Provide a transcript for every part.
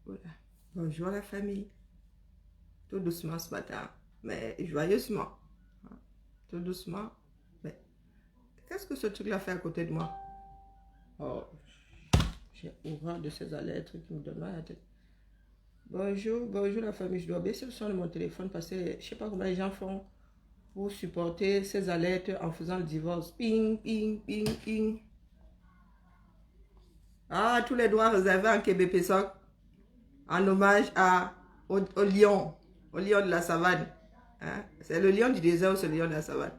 Voilà. Bonjour la famille. Tout doucement ce matin, mais joyeusement. Tout doucement. Mais qu'est-ce que ce truc-là fait à côté de moi? Oh, j'ai horreur de ces alertes qui me donnent mal à la tête. Bonjour, bonjour la famille. Je dois baisser le son de mon téléphone parce que je ne sais pas comment les gens font pour supporter ces alertes en faisant le divorce. Ping, ping, ping, ping. Ah, tous les droits réservés en Québec-Pessoc en hommage au lion de la savane. Hein? C'est le lion du désert ou c'est le lion de la savane?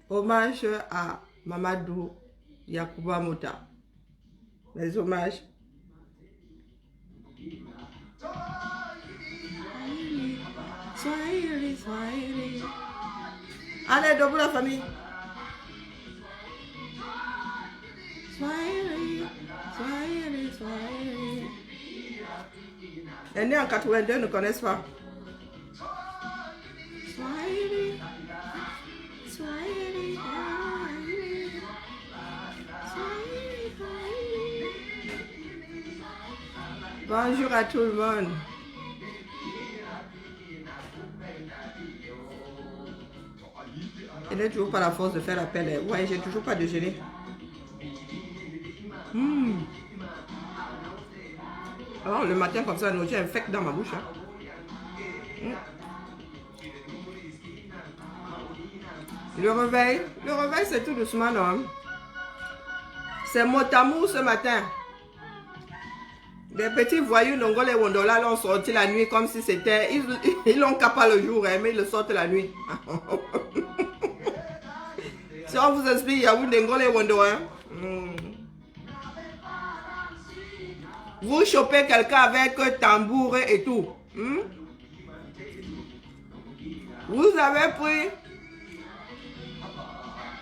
Hommage à Mamadou Yakuba Mota. Les hommages. Swahili, Swahili. Allez, debout la famille. Swahili, Swahili, Swahili. Les nés en 82 ne connaissent pas. Swahili, Swahili, Swahili, Swahili. Bonjour à tout le monde. Je n'ai toujours pas la force de faire appel. Ouais, j'ai toujours pas déjeuné. Alors, le matin, comme ça, j'ai un fake dans ma bouche. Le réveil, c'est tout doucement, non? C'est Motamou ce matin. Des petits voyous Nongol et Wondola l'ont sorti la nuit comme si c'était... Ils l'ont capé le jour, mais ils le sortent la nuit. Si on vous explique, il y a où Nongol et Wondola. Vous chopez quelqu'un avec tambour et tout. Vous avez pris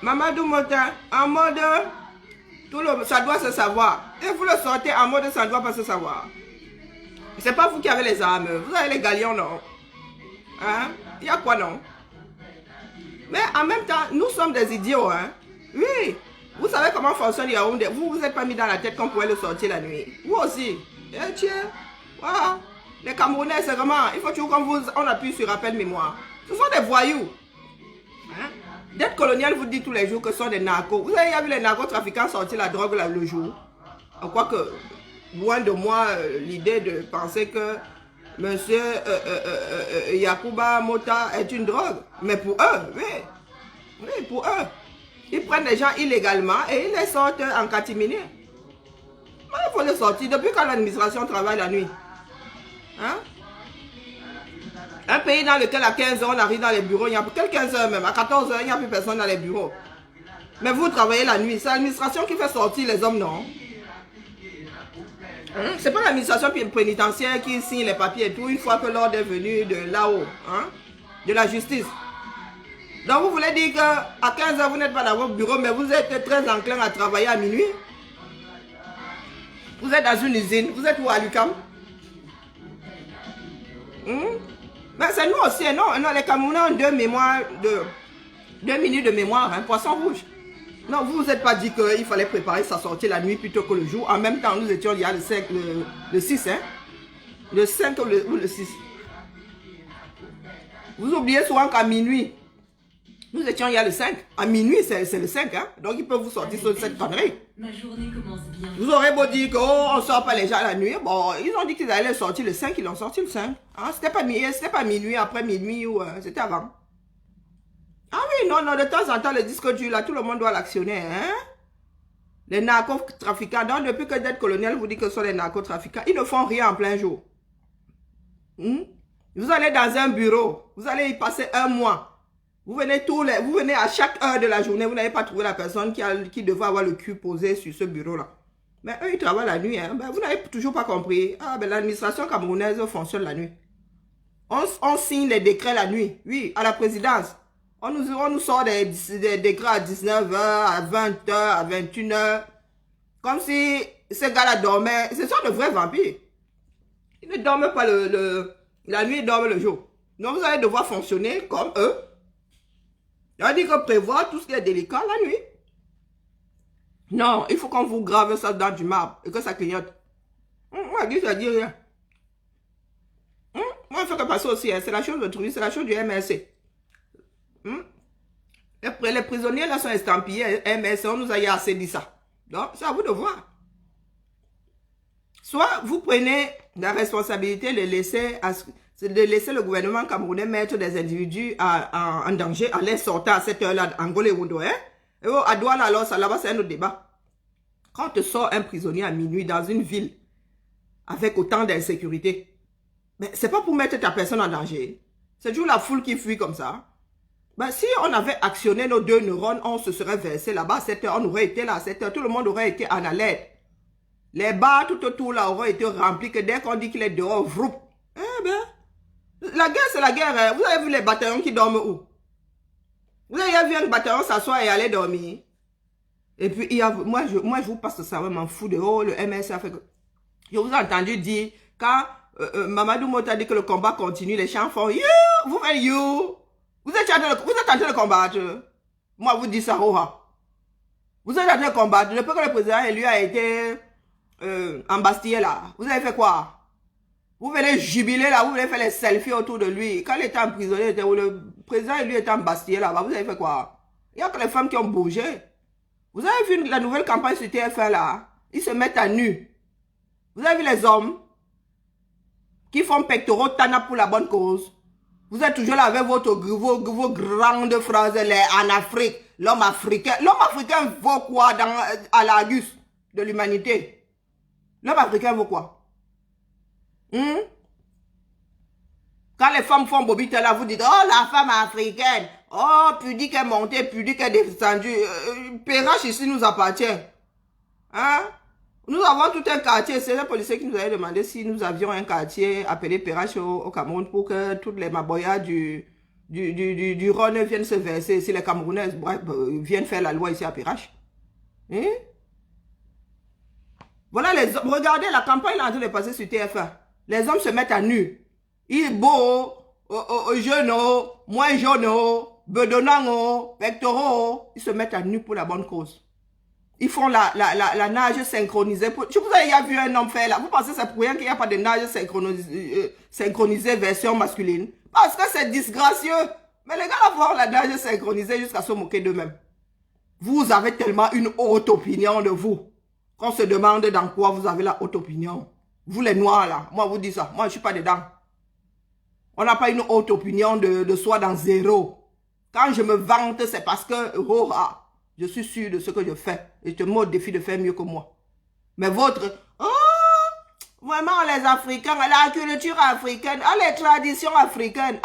Mamadou Mota en mode... ça doit se savoir. Et vous le sortez en mode ça ne doit pas se savoir. C'est pas vous qui avez les armes. Vous avez les galions, non? Hein? Il y a quoi, non? Mais en même temps, nous sommes des idiots, hein? Oui. Vous savez comment fonctionne Yaoundé. Vous n'êtes pas mis dans la tête qu'on pouvait le sortir la nuit. Vous aussi. Et tiens. Voilà. Les Camerounais, c'est vraiment... Il faut toujours qu'on appuie sur rappel mémoire. Ce sont des voyous. Hein? Dette coloniale vous dit tous les jours que ce sont des narcos. Vous avez vu les narcotrafiquants sortir la drogue là, le jour? Quoique, loin de moi, l'idée de penser que monsieur Yakuba Mota est une drogue. Mais pour eux, oui. Oui, pour eux. Ils prennent des gens illégalement et ils les sortent en catimini. Il faut les sortir. Depuis quand l'administration travaille la nuit? Hein? Un pays dans lequel à 15 h on arrive dans les bureaux, il y a quel 15 h même, à 14 h il n'y a plus personne dans les bureaux. Mais vous travaillez la nuit, c'est l'administration qui fait sortir les hommes, non? C'est pas l'administration pénitentiaire qui signe les papiers et tout, une fois que l'ordre est venu de là-haut, hein? De la justice. Donc vous voulez dire qu'à 15 h vous n'êtes pas dans votre bureau, mais vous êtes très enclin à travailler à minuit? Vous êtes dans une usine, vous êtes où à l'UQAM? Mais c'est nous aussi, non, les Camerounais ont deux minutes de mémoire, hein, poisson rouge. Non, vous n'êtes pas dit qu'il fallait préparer sa sortie la nuit plutôt que le jour. En même temps, nous étions il y a le 6, hein. Le 5 ou le 6. Vous oubliez souvent qu'à minuit, nous étions il y a le 5. À minuit, c'est le 5, hein. Donc ils peuvent vous sortir sur cette connerie. Ma journée commence bien. Vous aurez beau dire qu'on ne sort pas les gens la nuit. Bon, ils ont dit qu'ils allaient sortir le 5, ils l'ont sorti le 5. Hein? C'était pas minuit, après minuit ou c'était avant. Ah oui, non, de temps en temps, le disque dur, là, tout le monde doit l'actionner. Hein? Les narcotrafiquants, donc depuis que dette coloniale vous dit que ce sont les narcotrafiquants, ils ne font rien en plein jour. Vous allez dans un bureau, vous allez y passer un mois. Vous venez à chaque heure de la journée, vous n'avez pas trouvé la personne qui devait avoir le cul posé sur ce bureau-là. Mais eux, ils travaillent la nuit. Hein? Ben, vous n'avez toujours pas compris. Ah, ben, l'administration camerounaise fonctionne la nuit. On signe les décrets la nuit. Oui, à la présidence. On nous sort des décrets à 19 h, à 20 h, à 21 h. Comme si ces gars-là dormaient. Ce sont de vrais vampires. Ils ne dorment pas la nuit, ils dorment le jour. Donc, vous allez devoir fonctionner comme eux. On dit que prévoir tout ce qui est délicat la nuit. Non, il faut qu'on vous grave ça dans du marbre et que ça clignote. Moi, Guy, ça dit rien. Moi, il faut que passer aussi. Hein. C'est la chose de truc, c'est la chose du MRC. Les prisonniers là sont estampillés MRC, on nous a assez dit ça. Donc, c'est à vous de voir. Soit vous prenez la responsabilité de laisser le gouvernement camerounais mettre des individus en danger, à les sortir à cette heure-là, Angola et Wundo. Hein? Et à Douala, alors, ça là-bas, c'est un autre débat. Quand tu sors un prisonnier à minuit dans une ville avec autant d'insécurité, mais c'est pas pour mettre ta personne en danger. C'est toujours la foule qui fuit comme ça. Ben, si on avait actionné nos 2 neurones, on se serait versé là-bas à 7 heures, on aurait été là à 7 heures, tout le monde aurait été en alerte. Les bars tout autour là auraient été remplis, que dès qu'on dit qu'il est dehors, vroup. Eh ben, la guerre c'est la guerre. Hein. Vous avez vu les bataillons qui dorment où? Vous avez vu un bataillon s'asseoir et aller dormir? Et puis, moi, je vous passe ça, je m'en fous de le MSA fait que... Je vous ai entendu dire, quand Mamadou Mota dit que le combat continue, les chants font, you, vous faites you. Vous êtes en train de combattre. Moi, vous dites ça, vous êtes en train de combattre. Depuis que le président élu a été embastillé là, vous avez fait quoi? Vous venez jubiler là, vous venez faire les selfies autour de lui. Quand il était emprisonné, le président élu était embastillé là-bas, vous avez fait quoi? Il n'y a que les femmes qui ont bougé. Vous avez vu la nouvelle campagne sur TF1 là? Ils se mettent à nu. Vous avez vu les hommes qui font pectoraux tana pour la bonne cause? Vous êtes toujours là avec vos grandes phrases en Afrique. L'homme africain vaut quoi à l'Argus de l'humanité? L'homme africain vaut quoi? Quand les femmes font bobite là, vous dites, oh la femme africaine, oh pudique est montée, pudique est descendue. Perrache ici nous appartient. Hein? Nous avons tout un quartier, c'est le policier qui nous avait demandé si nous avions un quartier appelé Perrache au Cameroun pour que toutes les maboyas du Rhône viennent se verser, si les Camerounais viennent faire la loi ici à Perrache. Hein? Voilà regardez la campagne là en train de passer sur TF1. Les hommes se mettent à nu. Ils beau, jeunes, moins jeunes, bedonnants, pectoraux, ils se mettent à nu pour la bonne cause. Ils font la nage synchronisée. Je vous ai déjà vu un homme faire là. Vous pensez que c'est pour rien qu'il n'y a pas de nage synchronisée version masculine? Parce que c'est disgracieux. Mais les gars vont la nage synchronisée jusqu'à se moquer d'eux-mêmes. Vous avez tellement une haute opinion de vous. Qu'on se demande dans quoi vous avez la haute opinion. Vous les noirs là, moi vous dites ça. Moi je suis pas dedans. On n'a pas une haute opinion de soi dans zéro. Quand je me vante, c'est parce que je suis sûr de ce que je fais. Et je te mets au défi de faire mieux que moi. Mais votre... Oh, vraiment les Africains, la culture africaine, les traditions africaines,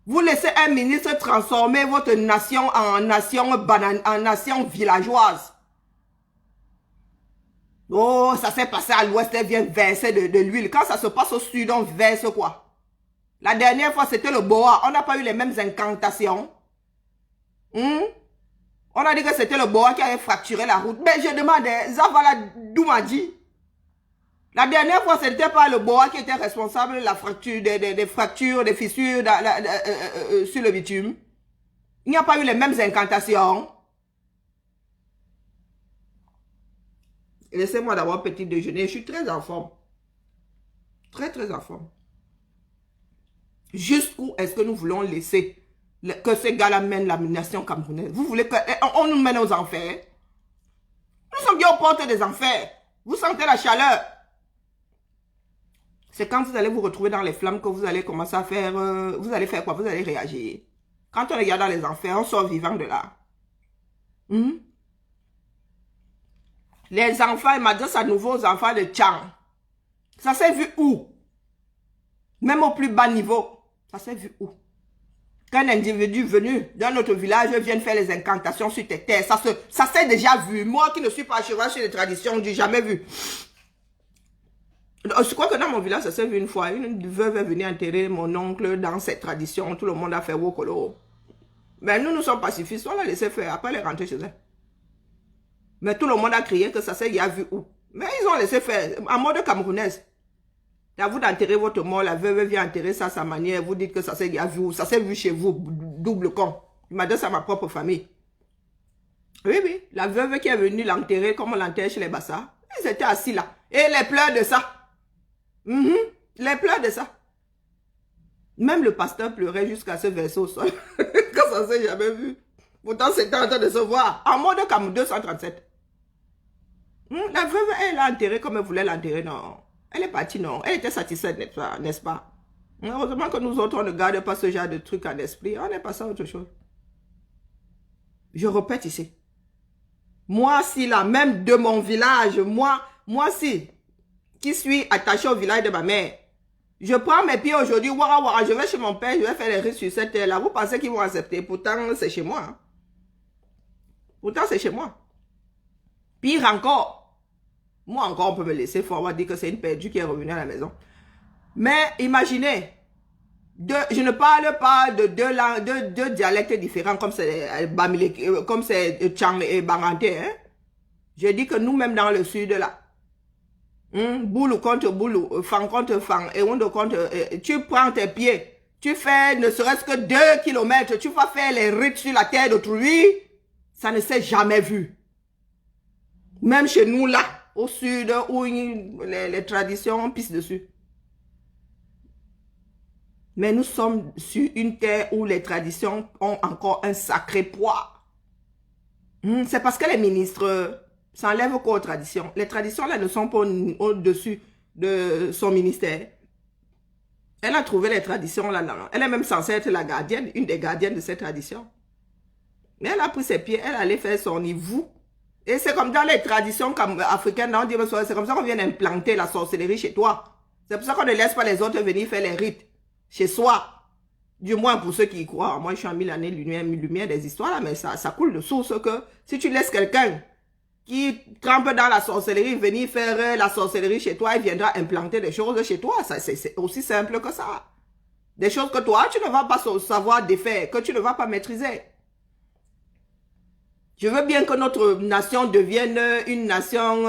vous laissez un ministre transformer votre nation en nation villageoise. Oh, ça s'est passé à l'ouest, elle vient verser de l'huile. Quand ça se passe au sud, on verse quoi? La dernière fois, c'était le boa. On n'a pas eu les mêmes incantations. On a dit que c'était le boa qui avait fracturé la route. Mais je demandais, Zavala Doumadi. La dernière fois, ce n'était pas le boa qui était responsable de la fracture, des fractures, des fissures sur le bitume. Il n'y a pas eu les mêmes incantations. Laissez-moi d'avoir petit déjeuner. Je suis très en forme. Très, très en forme. Jusqu'où est-ce que nous voulons laisser que ces gars-là mènent la nation camerounaise? Vous voulez qu'on nous mène aux enfers? Nous sommes bien aux portes des enfers. Vous sentez la chaleur. C'est quand vous allez vous retrouver dans les flammes que vous allez commencer à faire... vous allez faire quoi? Vous allez réagir. Quand on regarde dans les enfers, on sort vivant de là. Les enfants, il m'adresse à nouveau aux enfants de Tchang. Ça s'est vu où? Même au plus bas niveau. Ça s'est vu où? Qu'un individu venu dans notre village vienne faire les incantations sur tes terres. Ça s'est déjà vu. Moi qui ne suis pas à cheval sur les traditions, je n'ai jamais vu. Je crois que dans mon village, ça s'est vu une fois. Une veuve est venue enterrer mon oncle dans cette tradition. Tout le monde a fait wokolo. Mais nous sommes pacifistes. On l'a laissé faire. Après, elle est rentrée chez elle. Mais tout le monde a crié que ça s'est déjà vu où? Mais ils ont laissé faire. En mode camerounaise. C'est à vous d'enterrer votre mort. La veuve vient enterrer ça à sa manière. Vous dites que ça s'est déjà vu où? Ça s'est vu chez vous. Double con. Il m'adresse à ma propre famille. Oui, oui. La veuve qui est venue l'enterrer comme on l'enterre chez les Bassa. Ils étaient assis là. Et les pleurs de ça. Les pleurs de ça. Même le pasteur pleurait jusqu'à se verser au sol. Quand ça s'est jamais vu. Pourtant, c'était en train de se voir. En mode comme 237. La veuve, elle l'a enterré comme elle voulait l'enterrer, non. Elle est partie, non. Elle était satisfaite, n'est-ce pas? Heureusement que nous autres, on ne garde pas ce genre de trucs en esprit. On est passé à autre chose. Je répète ici. Moi, si là, même de mon village, moi si, qui suis attaché au village de ma mère, je prends mes pieds aujourd'hui, je vais chez mon père, je vais faire les rites sur cette terre-là. Vous pensez qu'ils vont accepter? Pourtant, c'est chez moi. Hein. Pourtant, c'est chez moi. Pire encore. Moi encore, on peut me laisser. Il faut avoir dit que c'est une perdue qui est revenue à la maison. Mais imaginez, je ne parle pas de deux dialectes différents comme c'est Tchang et Banganté. Hein? Je dis que nous-mêmes dans le sud là, boulou contre boulou, fan contre fan, et on contre, tu prends tes pieds, tu fais ne serait-ce que 2 kilomètres, tu vas faire les rites sur la terre d'autrui, ça ne s'est jamais vu. Même chez nous là, au sud, où les traditions pissent dessus. Mais nous sommes sur une terre où les traditions ont encore un sacré poids. C'est parce que les ministres s'enlèvent quoi aux traditions. Les traditions là ne sont pas au-dessus de son ministère. Elle a trouvé les traditions là. Elle est même censée être la gardienne, une des gardiennes de ces traditions. Mais elle a pris ses pieds, elle allait faire son niveau. Et c'est comme dans les traditions africaines, c'est comme ça qu'on vient implanter la sorcellerie chez toi. C'est pour ça qu'on ne laisse pas les autres venir faire les rites chez soi. Du moins pour ceux qui y croient. Moi, je suis en 1000 années lumière des histoires, là, mais ça coule de source que si tu laisses quelqu'un qui trempe dans la sorcellerie venir faire la sorcellerie chez toi, il viendra implanter des choses chez toi. C'est aussi simple que ça. Des choses que toi, tu ne vas pas savoir défaire, que tu ne vas pas maîtriser. Je veux bien que notre nation devienne une nation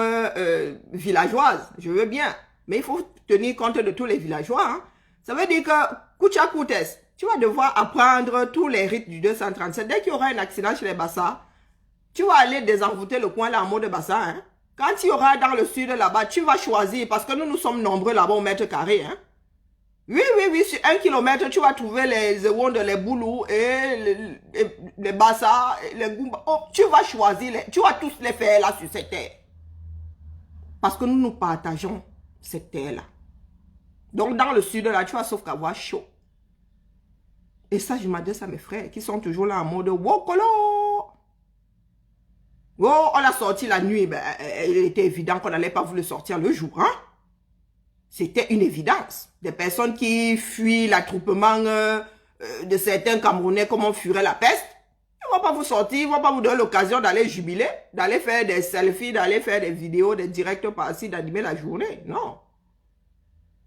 villageoise. Je veux bien. Mais il faut tenir compte de tous les villageois. Hein. Ça veut dire que, Koucha Koutes, tu vas devoir apprendre tous les rites du 237. Dès qu'il y aura un accident chez les Bassa, tu vas aller désenvoûter le coin là en mode Bassa. Hein. Quand il y aura dans le sud là-bas, tu vas choisir, parce que nous sommes nombreux là-bas au mètre carré. Hein. Oui, sur 1 kilomètre, tu vas trouver les Zewondes, les Boulous et les Bassa, les Goumba. Oh, tu vas choisir, tu vas tous les faire là sur cette terre. Parce que nous partageons cette terre-là. Donc, dans le sud, là, tu vas sauf qu'avoir chaud. Et ça, je m'adresse à mes frères qui sont toujours là en mode Wokolo. Oh, on l'a sorti la nuit. Ben, il était évident qu'on n'allait pas vouloir sortir le jour. Hein? C'était une évidence. Des personnes qui fuient l'attroupement de certains Camerounais comme on fuirait la peste. Ils ne vont pas vous sortir, ils ne vont pas vous donner l'occasion d'aller jubiler, d'aller faire des selfies, d'aller faire des vidéos, des directs par-ci, d'animer la journée. Non.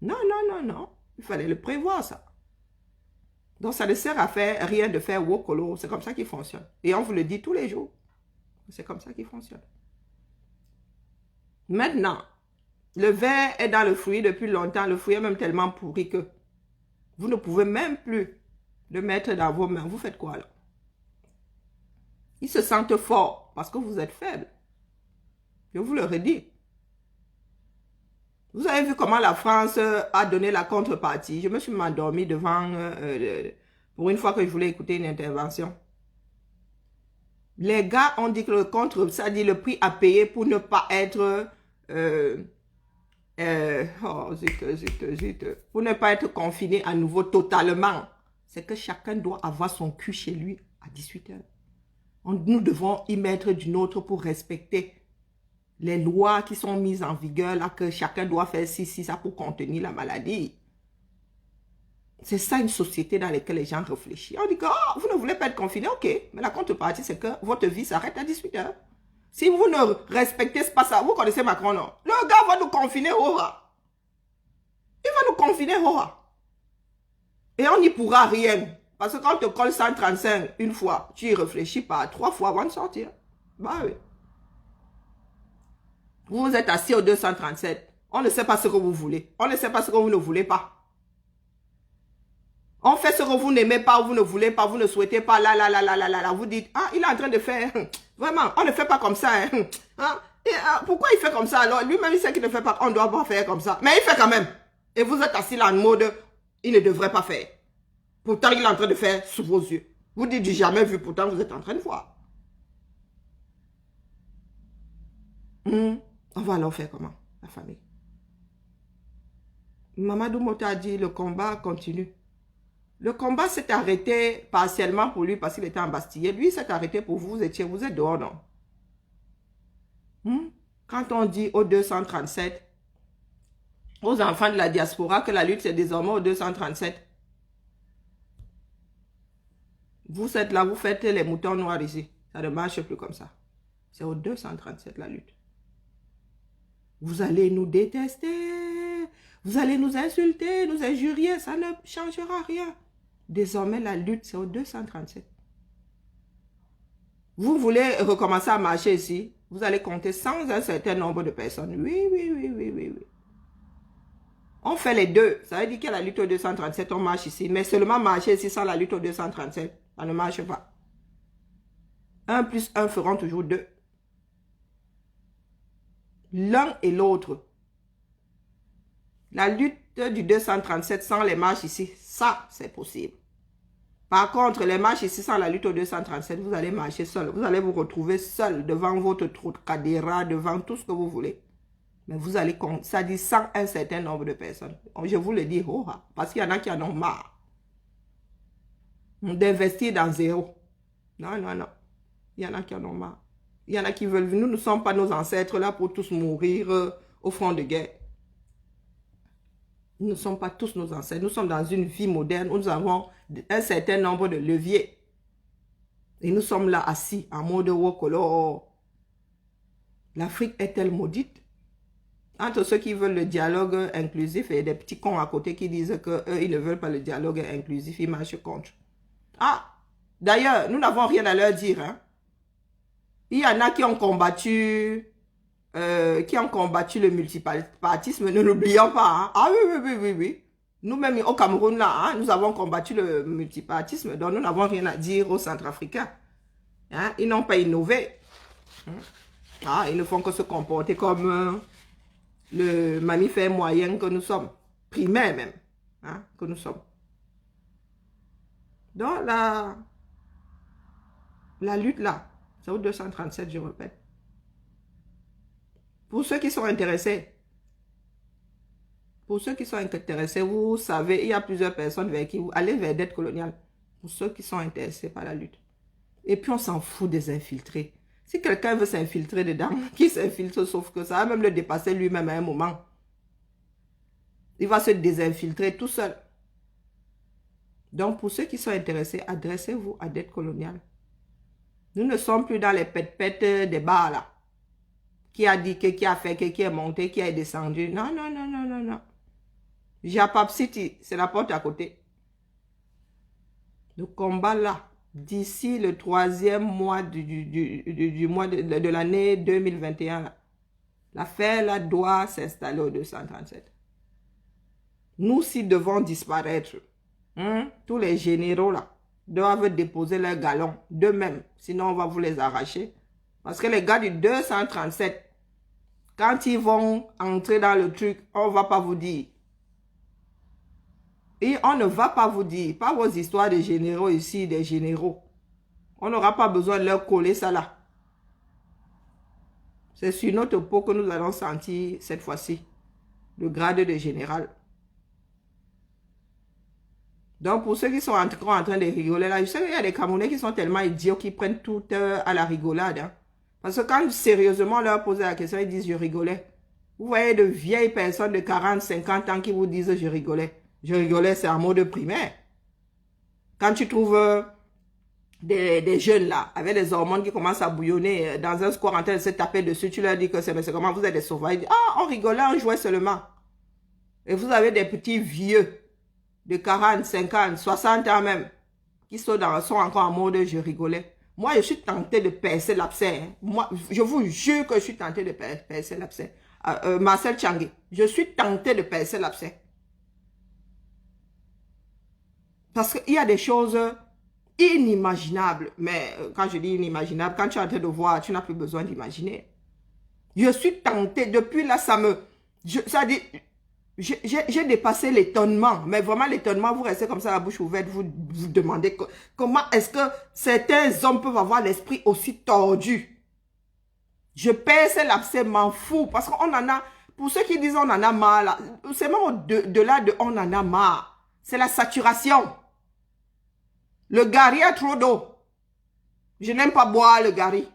Non. Il fallait le prévoir, ça. Donc, ça ne sert à faire rien de faire wokolo. C'est comme ça qu'il fonctionne. Et on vous le dit tous les jours. C'est comme ça qu'il fonctionne. Maintenant, le verre est dans le fruit depuis longtemps. Le fruit est même tellement pourri que vous ne pouvez même plus le mettre dans vos mains. Vous faites quoi, là? Ils se sentent forts parce que vous êtes faibles. Je vous le redis. Vous avez vu comment la France a donné la contrepartie. Je me suis endormi devant, pour une fois que je voulais écouter une intervention. Les gars ont dit que le contre, ça dit le prix à payer pour ne pas être, pour ne pas être confiné à nouveau totalement. C'est que chacun doit avoir son cul chez lui à 18 h. Nous devons y mettre du nôtre pour respecter les lois qui sont mises en vigueur, là, que chacun doit faire ça pour contenir la maladie. C'est ça une société dans laquelle les gens réfléchissent. On dit que vous ne voulez pas être confiné, ok. Mais la contrepartie, c'est que votre vie s'arrête à 18 h. Si vous ne respectez pas ça, vous connaissez Macron, non? Le gars va nous confiner, il va nous confiner, Et on n'y pourra rien. Parce que quand on te colle 135 une fois, tu y réfléchis pas 3 fois avant de sortir. Bah oui. Vous êtes assis au 237. On ne sait pas ce que vous voulez. On ne sait pas ce que vous ne voulez pas. On fait ce que vous n'aimez pas, vous ne voulez pas, vous ne souhaitez pas, là. Vous dites, il est en train de faire. Vraiment, on ne fait pas comme ça. Et, pourquoi il fait comme ça alors? Lui-même, il sait qu'il ne fait pas. On ne doit pas faire comme ça. Mais il fait quand même. Et vous êtes assis là en mode, il ne devrait pas faire. Pourtant, il est en train de faire sous vos yeux. Vous dites du jamais vu, pourtant vous êtes en train de voir. On va alors faire comment, la famille? Mamadou Mota a dit, le combat continue. Le combat s'est arrêté partiellement pour lui parce qu'il était embastillé. Lui, s'est arrêté pour vous, vous êtes dehors, non? Quand on dit au 237, aux enfants de la diaspora, que la lutte c'est désormais au 237, vous êtes là, vous faites les moutons noirs ici. Ça ne marche plus comme ça. C'est au 237 la lutte. Vous allez nous détester, vous allez nous insulter, nous injurier, ça ne changera rien. Désormais, la lutte, c'est au 237. Vous voulez recommencer à marcher ici, vous allez compter sans un certain nombre de personnes. Oui. On fait les deux. Ça veut dire qu'il y a la lutte au 237, on marche ici. Mais seulement marcher ici sans la lutte au 237, ça ne marche pas. 1 plus 1 feront toujours 2. L'un et l'autre. La lutte du 237 sans les marches ici, ça, c'est possible. Par contre, les marches ici sans la lutte au 237, vous allez marcher seul. Vous allez vous retrouver seul devant votre cadéra, devant tout ce que vous voulez. Mais vous allez, ça dit sans un certain nombre de personnes. Je vous le dis, parce qu'il y en a qui en ont marre d'investir dans zéro. Non. Il y en a qui en ont marre. Il y en a qui veulent, nous ne sommes pas nos ancêtres là pour tous mourir au front de guerre. Nous ne sommes pas tous nos ancêtres. Nous sommes dans une vie moderne où nous avons un certain nombre de leviers. Et nous sommes là assis en mode wokolo. L'Afrique est-elle maudite? Entre ceux qui veulent le dialogue inclusif et des petits cons à côté qui disent qu'eux, ils ne veulent pas le dialogue inclusif, ils marchent contre. D'ailleurs, nous n'avons rien à leur dire. Hein. Il y en a qui ont combattu le multipartisme, ne l'oublions pas. Hein. Oui. Nous-mêmes au Cameroun, là, nous avons combattu le multipartisme, donc nous n'avons rien à dire aux Centrafricains. Hein. Ils n'ont pas innové. Ils ne font que se comporter comme le mammifère moyen que nous sommes, primaire même, que nous sommes. Donc la lutte là, c'est au 237, je répète. Pour ceux qui sont intéressés, vous savez, il y a plusieurs personnes vers qui vous allez vers d'aide coloniale. Pour ceux qui sont intéressés par la lutte. Et puis on s'en fout des infiltrés. Si quelqu'un veut s'infiltrer dedans, qui s'infiltre, sauf que ça va même le dépasser lui-même à un moment. Il va se désinfiltrer tout seul. Donc, pour ceux qui sont intéressés, adressez-vous à d'aide coloniale. Nous ne sommes plus dans les pète-pète des bars là. Qui a dit que, qui a fait que, qui est monté, qui est descendu. Non. Japap City, c'est la porte à côté. Le combat là, d'ici le 3e mois du mois de l'année 2021, l'affaire là doit s'installer au 237. Nous, si devons disparaître, tous les généraux là doivent déposer leurs galons d'eux-mêmes, sinon on va vous les arracher. Parce que les gars du 237, quand ils vont entrer dans le truc, on ne va pas vous dire. Et on ne va pas vous dire, pas vos histoires de généraux ici, des généraux. On n'aura pas besoin de leur coller ça là. C'est sur notre peau que nous allons sentir cette fois-ci le grade de général. Donc pour ceux qui sont encore en train de rigoler là, je sais qu'il y a des Camerounais qui sont tellement idiots qu'ils prennent tout à la rigolade. Hein. Parce que quand sérieusement on leur pose la question, ils disent je rigolais. Vous voyez de vieilles personnes de 40, 50 ans qui vous disent je rigolais. Je rigolais, c'est un mot de primaire. Quand tu trouves des jeunes là, avec des hormones qui commencent à bouillonner dans un square en train de se taper dessus, tu leur dis que c'est comment vous êtes des sauvages. Ils disent, on rigolait, on jouait seulement. Et vous avez des petits vieux de 40, 50, 60 ans même, qui sont encore en mode je rigolais. Moi, je suis tenté de percer l'abcès. Hein. Moi, je vous jure que je suis tenté de percer l'abcès. Marcel Tchangé, je suis tenté de percer l'abcès. Parce qu'il y a des choses inimaginables. Mais quand je dis inimaginables, quand tu es en train de voir, tu n'as plus besoin d'imaginer. Je suis tentée. Depuis là, ça dit, j'ai dépassé l'étonnement. Mais vraiment, l'étonnement, vous restez comme ça, la bouche ouverte, vous demandez comment est-ce que certains hommes peuvent avoir l'esprit aussi tordu. Je pèse l'abcès, m'en fous. Parce qu'on en a, pour ceux qui disent on en a marre, c'est même au-delà de on en a marre. C'est la saturation. Le gari a trop d'eau. Je n'aime pas boire le gari.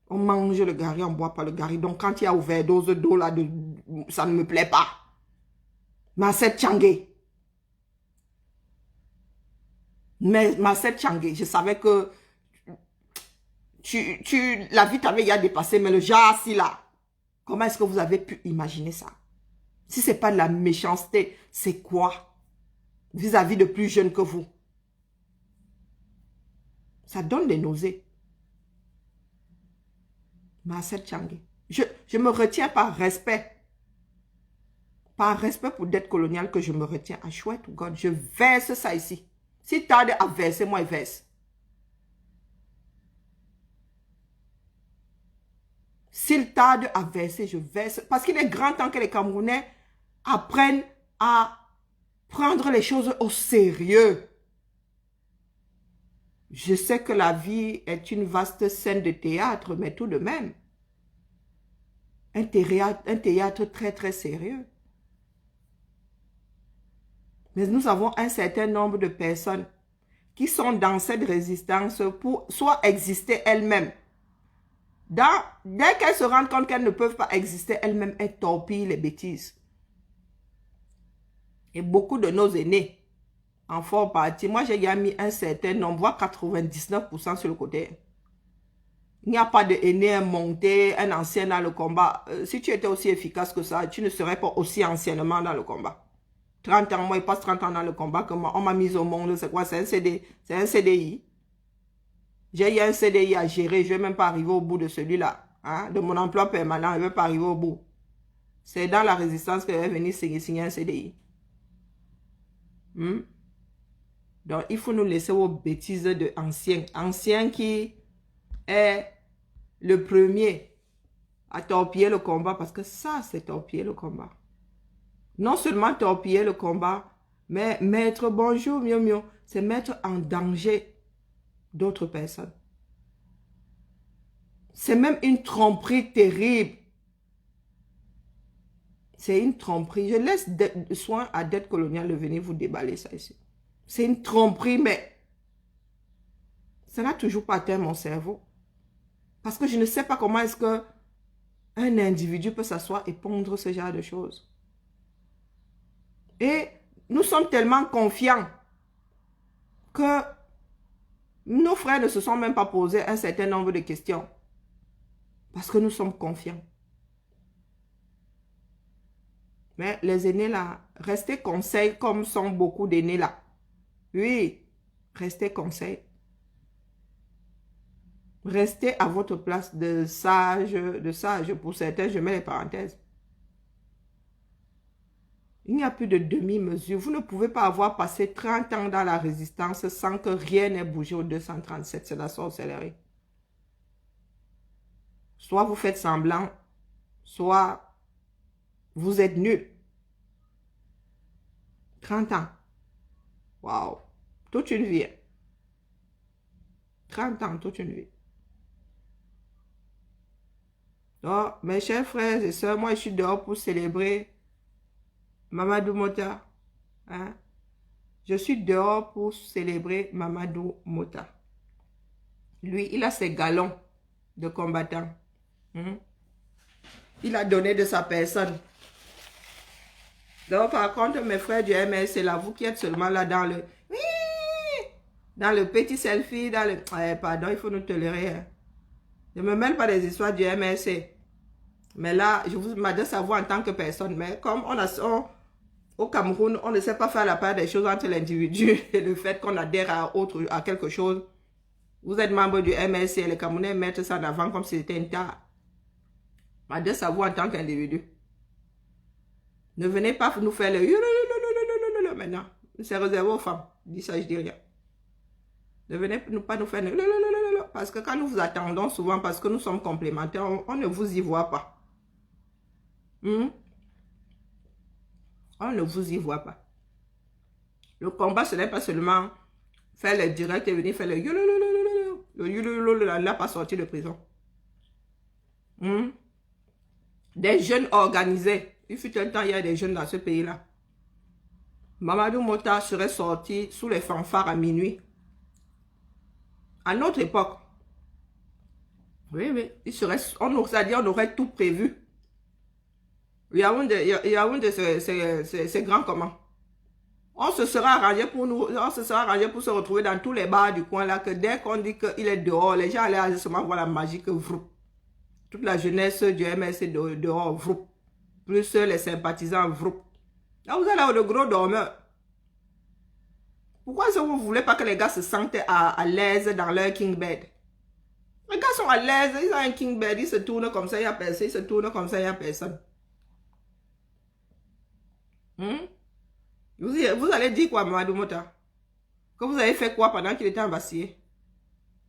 On mange le gari, on ne boit pas le gari. Donc, quand il y a overdose d'eau, là, ça ne me plaît pas. Marcel Tchangé. Mais Marcel Tchangé, je savais que la vie t'avait déjà dépassé, mais le genre, si là, comment est-ce que vous avez pu imaginer ça? Si ce n'est pas de la méchanceté, c'est quoi? Vis-à-vis de plus jeunes que vous. Ça donne des nausées. Marcel Tchangé. Je me retiens par respect. Par respect pour dette coloniale que je me retiens. Ah, chouette, God, je verse ça ici. Si tu as à verser, moi, je verse. S'il tarde à verser, je verse. Parce qu'il est grand temps que les Camerounais apprennent à prendre les choses au sérieux. Je sais que la vie est une vaste scène de théâtre, mais tout de même, un théâtre très, très sérieux. Mais nous avons un certain nombre de personnes qui sont dans cette résistance pour soit exister elles-mêmes. Dès qu'elles se rendent compte qu'elles ne peuvent pas exister elles-mêmes, elles torpillent les bêtises. Et beaucoup de nos aînés en font partie. Moi, j'ai déjà mis un certain nombre, voire 99% sur le côté. Il n'y a pas d'aîné monté, un ancien dans le combat. Si tu étais aussi efficace que ça, tu ne serais pas aussi anciennement dans le combat. 30 ans, moi, il passe 30 ans dans le combat. On m'a mis au monde, c'est quoi? C'est un CDI. J'ai eu un CDI à gérer, je ne vais même pas arriver au bout de celui-là. Hein? De mon emploi permanent, je ne vais pas arriver au bout. C'est dans la résistance que je vais venir signer un CDI. Donc, il faut nous laisser aux bêtises de anciens. Ancien qui est le premier à torpiller le combat, parce que ça, c'est torpiller le combat. Non seulement torpiller le combat, mais mettre, bonjour, mieux, c'est mettre en danger d'autres personnes. C'est même une tromperie terrible. C'est une tromperie. Je laisse soin à dette coloniale de venir vous déballer ça ici. C'est une tromperie, mais ça n'a toujours pas atteint mon cerveau. Parce que je ne sais pas comment est-ce qu'un individu peut s'asseoir et pondre ce genre de choses. Et nous sommes tellement confiants que nos frères ne se sont même pas posés un certain nombre de questions. Parce que nous sommes confiants. Mais les aînés là, restez conseils comme sont beaucoup d'aînés là. Oui, restez conseils. Restez à votre place de sage, pour certains, je mets les parenthèses. Il n'y a plus de demi-mesure. Vous ne pouvez pas avoir passé 30 ans dans la résistance sans que rien n'ait bougé au 237. C'est la sorcellerie. Soit vous faites semblant, soit vous êtes nul. 30 ans. Waouh. Toute une vie. 30 ans, toute une vie. Donc, mes chers frères et sœurs, moi, je suis dehors pour célébrer Mamadou Mota. Hein? Je suis dehors pour célébrer Mamadou Mota. Lui, il a ses galons de combattant. Il a donné de sa personne. Donc, par contre, mes frères du MS, c'est là, vous qui êtes seulement là dans le... Dans le petit selfie, dans le... pardon, il faut nous tolérer. Hein. Je ne me mêle pas des histoires du MSC. Mais là, je vous m'adresse à vous en tant que personne. Mais comme au Cameroun, on ne sait pas faire la part des choses entre l'individu et le fait qu'on adhère à quelque chose. Vous êtes membre du MSC et les Camerounais mettent ça en avant comme si c'était une tare. Je m'adresse à vous en tant qu'individu. Ne venez pas nous faire le maintenant. C'est réservé aux femmes. Je dis ça, je dis rien. Ne venez pas nous faire le parce que quand nous vous attendons souvent, parce que nous sommes complémentaires, on ne vous y voit pas. On ne vous y voit pas. Le combat, ce n'est pas seulement faire le direct et venir faire le yolololololo. Le yololololo n'a pas sorti de prison. Des jeunes organisés. Il fut un temps, il y a des jeunes dans ce pays-là. Mamadou Mota serait sorti sous les fanfares à minuit. À notre époque. Oui, oui. On aurait tout prévu. Yaoundé, c'est grand comment? On se sera arrangé pour se retrouver dans tous les bars du coin là, que dès qu'on dit qu'il est dehors, les gens allaient seulement voir la magie que vroup. Toute la jeunesse du MS est dehors, vroup. Plus les sympathisants, vroup. Là, vous allez avoir de gros dormeurs. Pourquoi est-ce que vous ne voulez pas que les gars se sentent à l'aise dans leur king bed? Les gars sont à l'aise, ils ont un king bed, ils se tournent comme ça, il n'y a personne, ils se tournent comme ça, il n'y a personne. Vous allez dire quoi, Mamadou Mota? Que vous avez fait quoi pendant qu'il était en vacillé?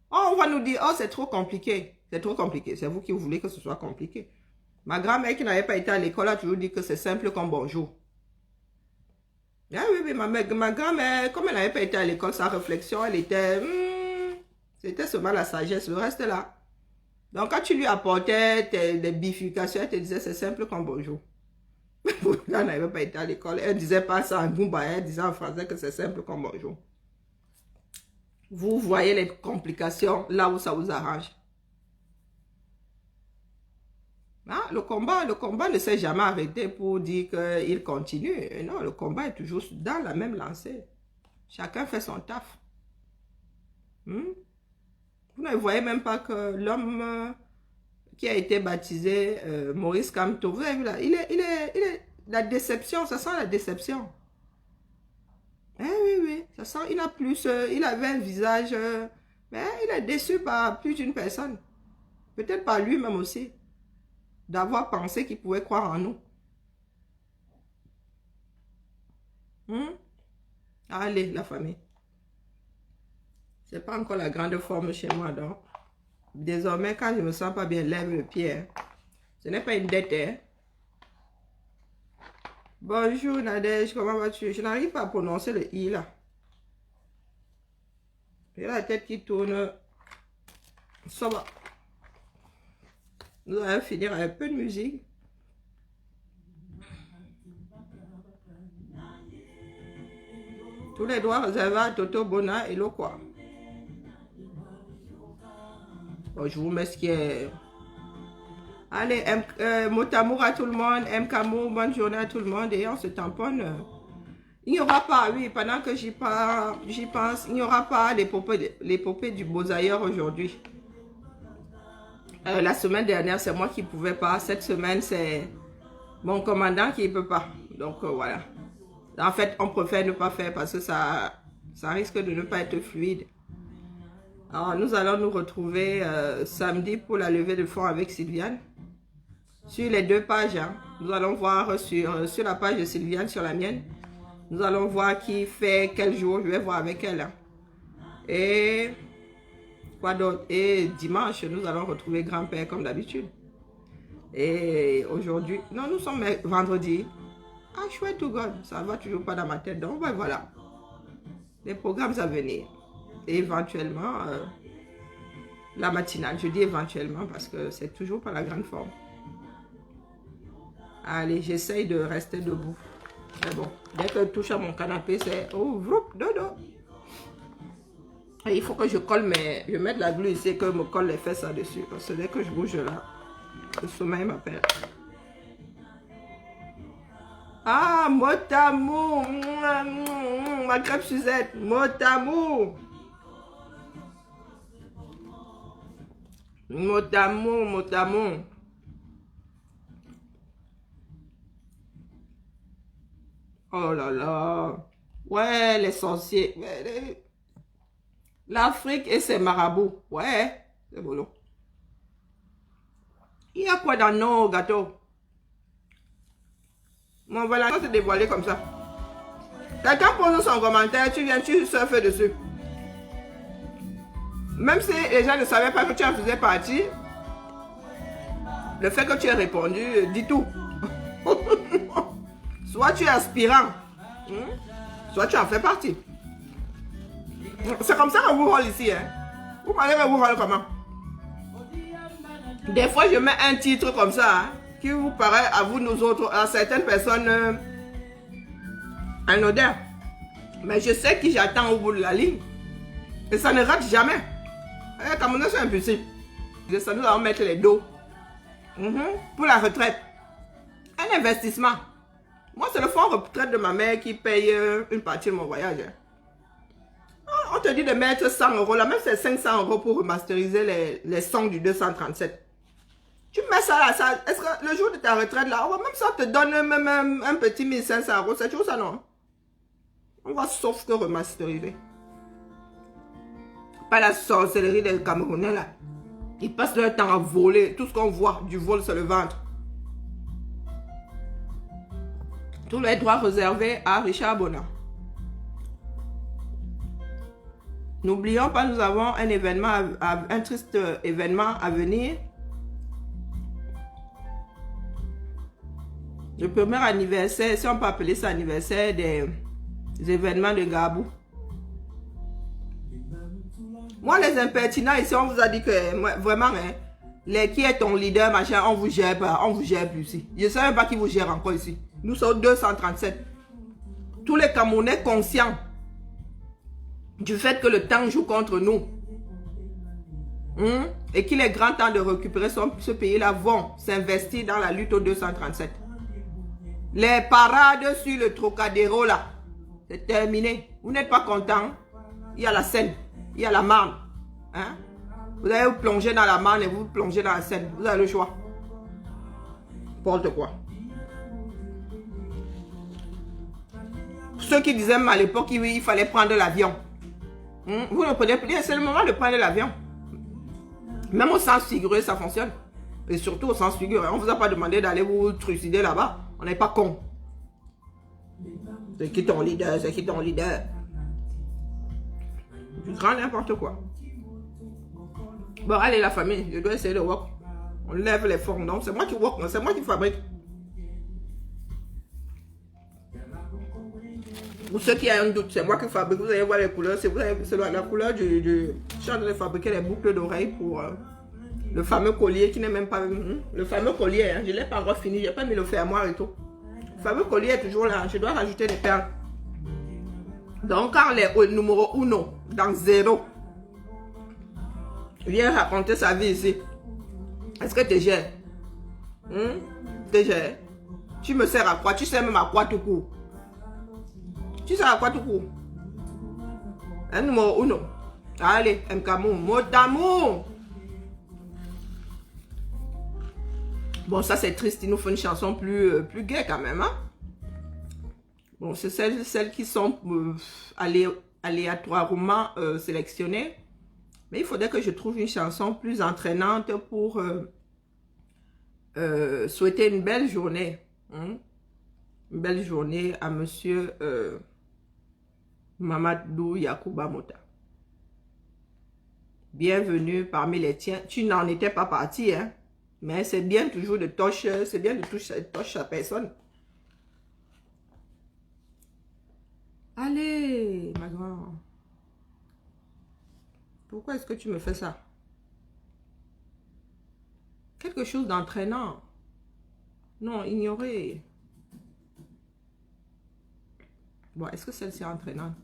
Oh, on va nous dire, oh, c'est trop compliqué. C'est trop compliqué. C'est vous qui voulez que ce soit compliqué. Ma grand-mère qui n'avait pas été à l'école a toujours dit que c'est simple comme bonjour. Ah oui, oui, ma grand-mère, comme elle n'avait pas été à l'école, sa réflexion, elle était... c'était seulement la sagesse, le reste là. Donc, quand tu lui apportais des bifurcations, elle te disait c'est simple comme bonjour. Elle n'avait pas été à l'école. Elle ne disait pas ça en Goumba, elle disait en français que c'est simple comme bonjour. Vous voyez les complications là où ça vous arrange. Ah, le combat ne s'est jamais arrêté pour dire qu'il continue. Non, le combat est toujours dans la même lancée. Chacun fait son taf. Vous ne voyez même pas que l'homme qui a été baptisé Maurice Kamto, vous avez vu là, il est la déception, ça sent la déception. Eh oui, oui, ça sent, il avait un visage, mais il est déçu par plus d'une personne. Peut-être par lui-même aussi. D'avoir pensé qu'il pouvait croire en nous. Allez, la famille. C'est pas encore la grande forme chez moi, donc. Désormais, quand je me sens pas bien, lève le pied. Hein. Ce n'est pas une dette. Hein. Bonjour Nadège, comment vas-tu? Je n'arrive pas à prononcer le i là. J'ai la tête qui tourne. Ça va. Nous allons finir avec un peu de musique. Tous les droits réservés à Toto Bona et Lokwa. Bon, je vous mets ce qui est... Allez, Motamour à tout le monde, Mkamou, bonne journée à tout le monde et on se tamponne. Il n'y aura pas, oui, pendant que j'y pense, il n'y aura pas l'épopée du Beaux-Ailleurs aujourd'hui. La semaine dernière, c'est moi qui ne pouvais pas. Cette semaine, c'est mon commandant qui ne peut pas. Donc, voilà. En fait, on préfère ne pas faire parce que ça risque de ne pas être fluide. Alors, nous allons nous retrouver samedi pour la levée de fonds avec Sylviane. Sur les deux pages, hein. Nous allons voir sur la page de Sylviane, sur la mienne. Nous allons voir qui fait quel jour. Je vais voir avec elle. Hein. Et quoi d'autre? Et dimanche, nous allons retrouver grand-père comme d'habitude. Et aujourd'hui, non, nous sommes vendredi. Ah, chouette to God, ça va toujours pas dans ma tête. Donc, ben, voilà. Les programmes à venir. Et éventuellement, la matinale. Je dis éventuellement parce que c'est toujours pas la grande forme. Allez, j'essaye de rester debout. Mais bon, dès que je touche à mon canapé, c'est oh, vroup, dodo. Et il faut que je colle je mette la glue ici et que je me colle les fesses là-dessus. Parce que dès que je bouge là, le sommeil m'appelle. Ah, Motamou, ma crêpe Suzette, Motamou. Motamou, Motamou. Oh là là. Ouais, les sorciers. L'Afrique et ses marabouts. Ouais, c'est boulot. Il y a quoi dans nos gâteaux? Bon, voilà, on va se dévoiler comme ça. Quelqu'un pose son commentaire, tu viens, tu surfes dessus. Même si les gens ne savaient pas que tu en faisais partie, le fait que tu aies répondu dit tout. Soit tu es aspirant, soit tu en fais partie. C'est comme ça qu'on vous rôle ici. Hein. Vous parlez que vous rôle comment? Des fois, je mets un titre comme ça, hein, qui vous paraît à vous, nous autres, à certaines personnes, anodin. Mais je sais qui j'attends au bout de la ligne. Et ça ne rate jamais. Les Camerounais sont impulsifs. Ça nous allons mettre les dos. Pour la retraite. Un investissement. Moi, c'est le fonds retraite de ma mère qui paye une partie de mon voyage. On te dit de mettre 100 euros. Là, même c'est 500 euros pour remasteriser les sons du 237. Tu mets ça là. Est-ce que le jour de ta retraite là, même ça te donne même un petit 1500 euros. C'est toujours ça, non? On va sauf que remasteriser. Pas la sorcellerie des Camerounais là. Ils passent leur temps à voler. Tout ce qu'on voit du vol, c'est le ventre. Tous les droits réservés à Richard Bona. N'oublions pas, nous avons un événement, un triste événement à venir. Le premier anniversaire, si on peut appeler ça anniversaire des événements de Gabou. Moi, les impertinents ici, on vous a dit que vraiment, hein, qui est ton leader, machin, on vous gère pas, on vous gère plus ici. Je ne sais même pas qui vous gère encore ici. Nous sommes 237. Tous les Camerounais conscients du fait que le temps joue contre nous. Et qu'il est grand temps de récupérer ce pays-là vont s'investir dans la lutte au 237. Les parades sur le Trocadéro là, c'est terminé. Vous n'êtes pas content. Il y a la Seine, il y a la Marne. Hein? Vous allez vous plonger dans la Marne et vous plongez dans la Seine. Vous avez le choix. N'importe quoi. Ceux qui disaient à l'époque qu'il fallait prendre l'avion. Vous ne prenez plus, c'est le moment de prendre l'avion. Même au sens figuré, ça fonctionne. Et surtout au sens figuré. On ne vous a pas demandé d'aller vous trucider là-bas. On n'est pas con. C'est qui ton leader? C'est qui ton leader? Du grand n'importe quoi. Bon, allez la famille, je dois essayer de work. On lève les formes. Non, c'est moi qui work, c'est moi qui fabrique. Pour ceux qui ont un doute, c'est moi qui fabrique. Vous allez voir les couleurs. C'est la couleur du... Je suis en train de fabriquer les boucles d'oreilles pour le fameux collier qui n'est même pas... le fameux collier, hein, je ne l'ai pas encore fini. Je n'ai pas mis le fermoir et tout. Le fameux collier est toujours là. Je dois rajouter des perles. Donc, quand le numéro 1 dans 0 vient raconter sa vie ici, est-ce que tu gères? Tu gères? Tu me sers à quoi? Tu sais même à quoi tout court? Tu sais à quoi tout court? Un numéro 1. Allez, Mkamou, mot d'amour. Bon, ça c'est triste. Il nous faut une chanson plus gaie quand même. Hein? Bon, c'est celles qui sont aléatoirement sélectionnées. Mais il faudrait que je trouve une chanson plus entraînante pour souhaiter une belle journée. Une belle journée à monsieur Mamadou Yacouba Mota. Bienvenue parmi les tiens. Tu n'en étais pas parti, hein? Mais c'est bien toujours de toucher, c'est bien de toucher à personne. Allez, ma grande. Pourquoi est-ce que tu me fais ça? Quelque chose d'entraînant. Non, ignorer. Bon, est-ce que celle-ci est entraînante?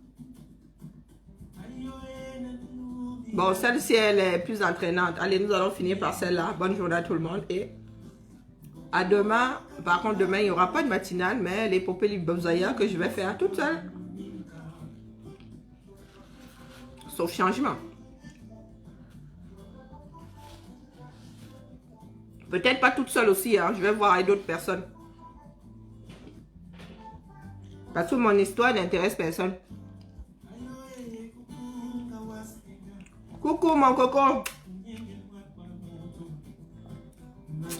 Bon, celle-ci, elle est plus entraînante. Allez, nous allons finir par celle-là. Bonne journée à tout le monde. Et à demain. Par contre, demain, il n'y aura pas de matinale, mais l'épopée Libozaya que je vais faire toute seule. Sauf changement. Peut-être pas toute seule aussi. Hein. Je vais voir avec d'autres personnes. Parce que mon histoire n'intéresse personne. Coucou mon coco.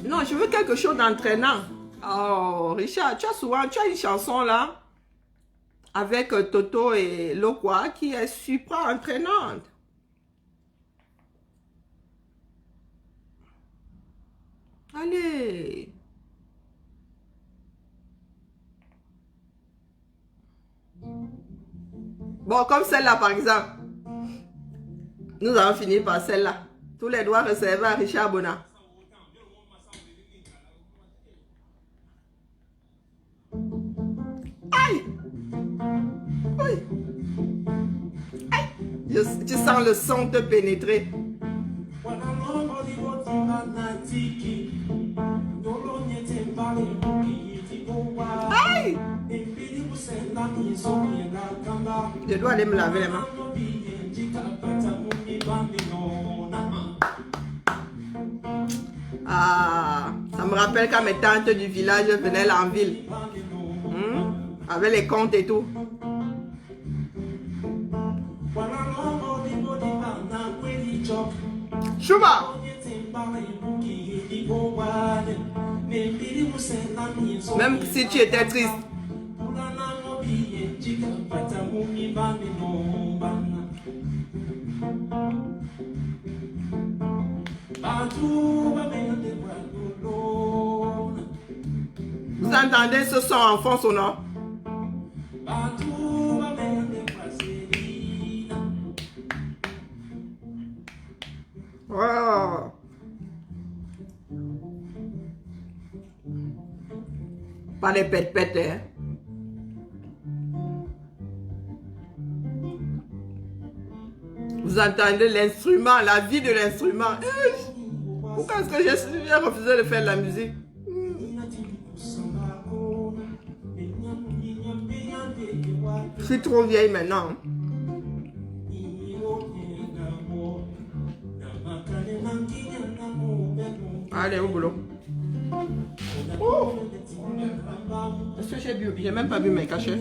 Non, je veux quelque chose d'entraînant. Oh, Richard, tu as une chanson là avec Toto et Lokwa qui est super entraînante. Allez. Bon, comme celle-là, par exemple. Nous avons fini par celle-là. Tous les doigts réservés à Richard Bona. Aïe! Oui! Aïe! Tu sens le son te pénétrer. Aïe! Je dois aller me laver les mains. Ah, ça me rappelle quand mes tantes du village venaient en ville. Avec les comptes et tout. Chouba! Même si tu étais triste. Vous entendez ce son en fond sonore? Oh. Pas les pète-pète, hein. Vous entendez l'instrument, la vie de l'instrument. Pourquoi est-ce que j'ai refusé de faire de la musique? Je suis trop vieille maintenant. Allez, au boulot. Oh. Est-ce que j'ai bu? J'ai même pas bu mes cachets.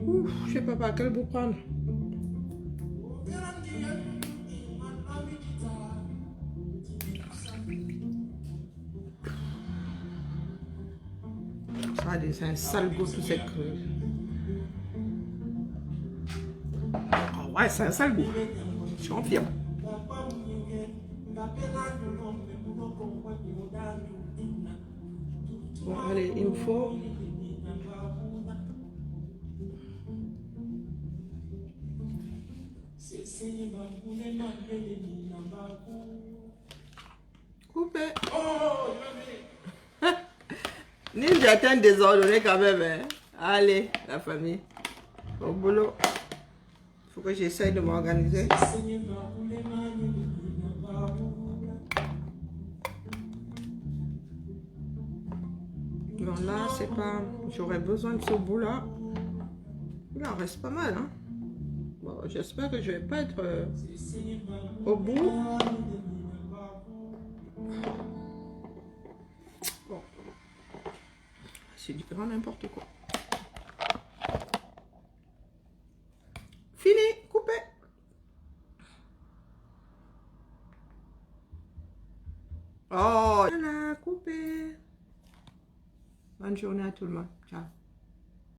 Ouf, je sais pas par quel bout prendre. Ça, c'est un sale goût, tout c'est cru. Oh ouais, c'est un sale goût. Je confirme. Bon, allez, il me faut... Coupé. Ninja est un désordonné quand même. Hein? Allez, la famille. Au boulot. Il faut que j'essaye de m'organiser. Bon, là, c'est pas... J'aurais besoin de ce bout-là. Il en reste pas mal, hein. Bon, j'espère que je vais pas être au bout. Bon. C'est du grand n'importe quoi. Fini, coupé. Oh, voilà, coupé. Bonne journée à tout le monde. Ciao.